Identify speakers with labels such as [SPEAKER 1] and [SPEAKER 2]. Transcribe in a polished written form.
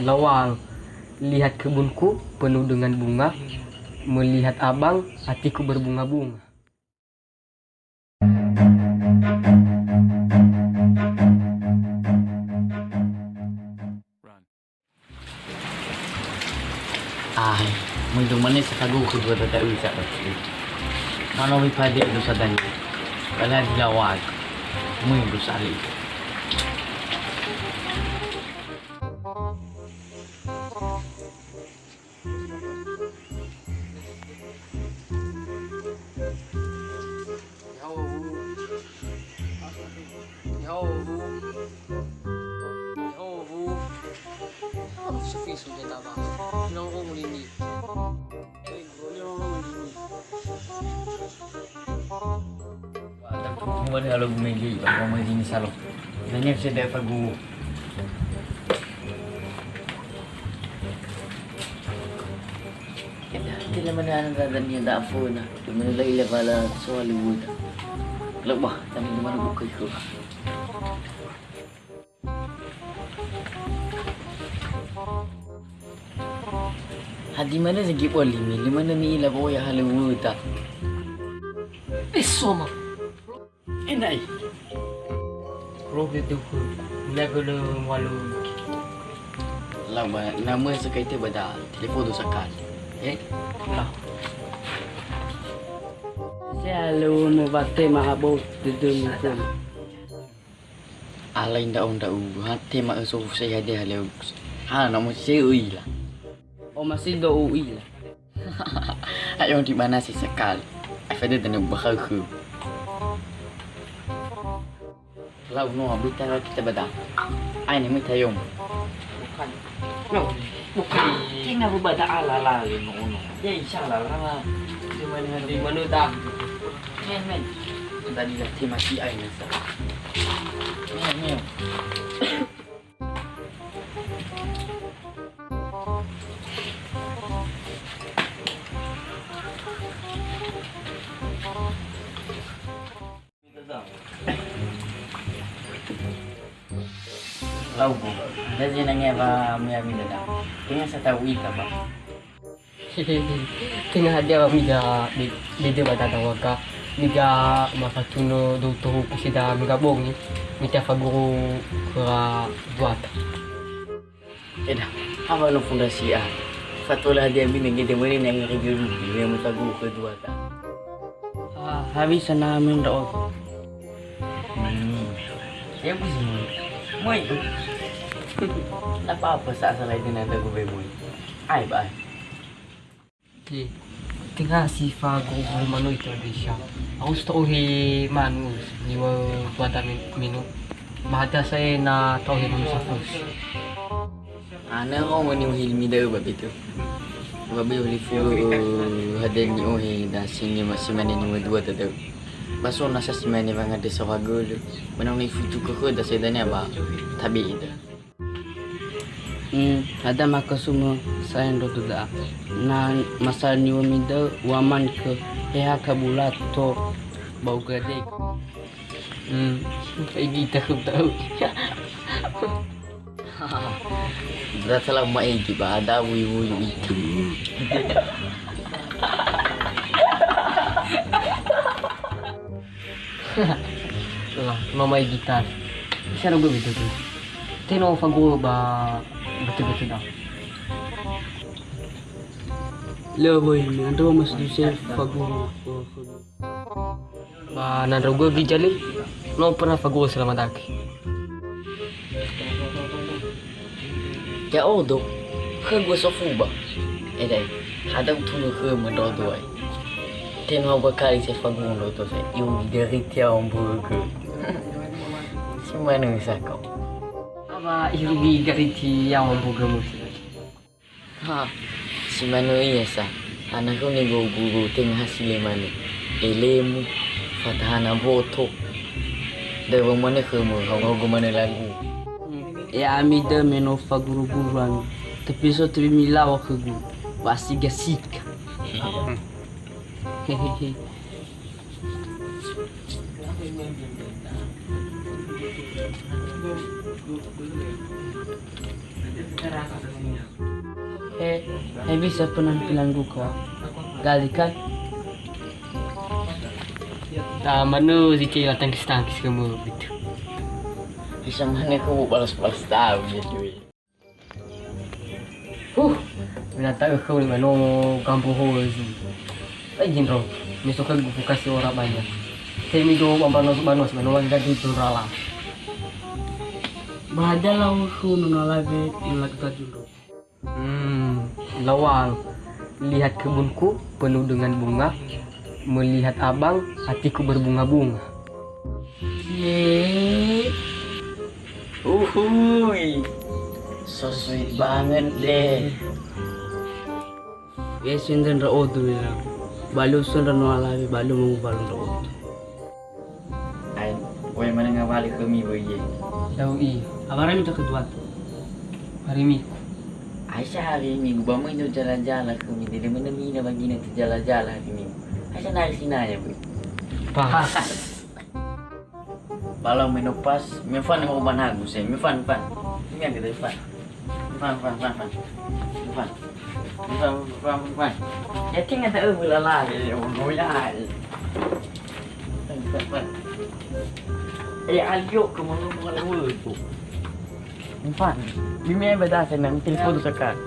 [SPEAKER 1] lawang. Lihat kebunku penuh dengan bunga, melihat abang hatiku berbunga-bunga.
[SPEAKER 2] Ay, muito manis sa tagu ko dua tatawi sa pagsi. Ano may pwede ito sa dani? Wala dilawag. Muy gusali. Kung ano halo bumili, pag mga dinis halo. Ganyan siya dahil pag Hindi naman na ang gaganyan na po na. Hindi mo nila ilabala sa Hollywood. Alam ba, dami naman ang bukay ko. Hadi mana segi poli ni, lima na ni ila ko ya Hollywood ah.
[SPEAKER 1] Soma.
[SPEAKER 2] Enai.
[SPEAKER 1] Robi tuku. Nagalo walu.
[SPEAKER 2] Lama nama sekali tu bada telefon tu sakal.
[SPEAKER 1] Lah.
[SPEAKER 3] Selalu membate mahabut duduk itu.
[SPEAKER 2] Alain daun hati mak so saya ada halau. Ha nama seui lah.
[SPEAKER 3] Oh masih do UI lah.
[SPEAKER 2] Ayong di mana si sekal. Afada dan bakal ke. Lau no abita kita bada. Ai ni minta yong.
[SPEAKER 3] Bukan. No. Bukan. Kena berbada ala no. Ya insyaallah lah.
[SPEAKER 1] Cuma di mana dah.
[SPEAKER 2] Men. Tadi dah mati ai nasa. Men. Lau bu, jadi nanya ba miami dah. Tinggal saya tahu ika ba.
[SPEAKER 1] Tengah dia bida batata waka. Miga mafatuno do to kisida miga bongi. Mita faguru kura buat.
[SPEAKER 2] Eda, apa lo fondasi ah? Fatola dia binang dia mari nang review dia mutagu kedua ta.
[SPEAKER 3] Habis namin doon.
[SPEAKER 2] Ya busy mo. Moy. Apa sa salay din nanda ko boy. Ay ba.
[SPEAKER 1] Okay. Tengah si fago mano ito di siya. Ako gusto ko manus ni wa buata minu. Mahada saya na tauhin mo sa first.
[SPEAKER 2] Ana ko mo ni hilmi daw ba bito. Babi uli fu hadel ni ohe da sinye masimane ni dua daw. Baso nasa simane mga de sa wagol. Manang ni futu ko da sa danya ba. Tabi ida.
[SPEAKER 3] Ada makasumo sa endo tuda na masal ni wamida waman ke heha kabulat to bau gede.
[SPEAKER 1] Kayak kita tahu.
[SPEAKER 2] Berasa lah maigi ba ada wuyu itu.
[SPEAKER 1] Lah, mamay gitar. Siya rin gawin ito. Tino fago ba betul-betul dah.
[SPEAKER 3] Lewoi, ando mas dusel fagu.
[SPEAKER 1] Ba nanrogo gijali. No pernah fago selama daki.
[SPEAKER 2] Ya odo. Ke gua sofuba. Dai. Ada tunu ke mendodo ai. Tengok bakal saya fagu ndo to saya. Yung dari tiang burger. Semua ni sakau.
[SPEAKER 1] Apa irugi gariti yang mampu gemus.
[SPEAKER 2] Ha. Si mano iya sa. Anak ko ni gugu ting hasil mano. Elemu fatahana boto. Dewa mana ke mo hago mana lagu.
[SPEAKER 3] Ya amida meno faguru-guruan. Tapi so tapi milaw ke gu. Pasti gasik. Hehehe. Bisa penampilan gua gali kan
[SPEAKER 1] Manu si Cila tangkis-tangkis kamu gitu.
[SPEAKER 2] Bisa mana aku balas-balas tahu gitu.
[SPEAKER 1] Wala tayo ko ni ano kampo ho su. Ay ginro. Miso ka bukas si ora banyak. Kaya mi do mabanos mano ang dito rala.
[SPEAKER 3] bahadalah aku nunalabi nalagta dulu.
[SPEAKER 1] Lawang. Lihat kebunku penuh dengan bunga. Melihat abang, hatiku berbunga-bunga.
[SPEAKER 3] Ye,
[SPEAKER 2] Uhuy. So sweet banget deh.
[SPEAKER 3] sindan ra odu ya. Balu sun ra nunalabi balu mau balu ra odu.
[SPEAKER 2] Ay, way mana nga balik kami boye.
[SPEAKER 1] Dawi,
[SPEAKER 3] Abara minta kedua.
[SPEAKER 1] harimi.
[SPEAKER 2] Aisyah hari minggu bama itu jalan-jalan kami tidak menemui bagi nanti jalan-jalan hari minggu. Aisyah naik sini aja bu.
[SPEAKER 1] Pas.
[SPEAKER 2] Kalau menopas, mefan mau mana aku sih, mefan. Ini yang kita fan. Fan. Ya tinggal tak boleh lagi, mau ya. Fan. Ayo ke mana tu. Fan. Bimi beda senang telepon sekarang.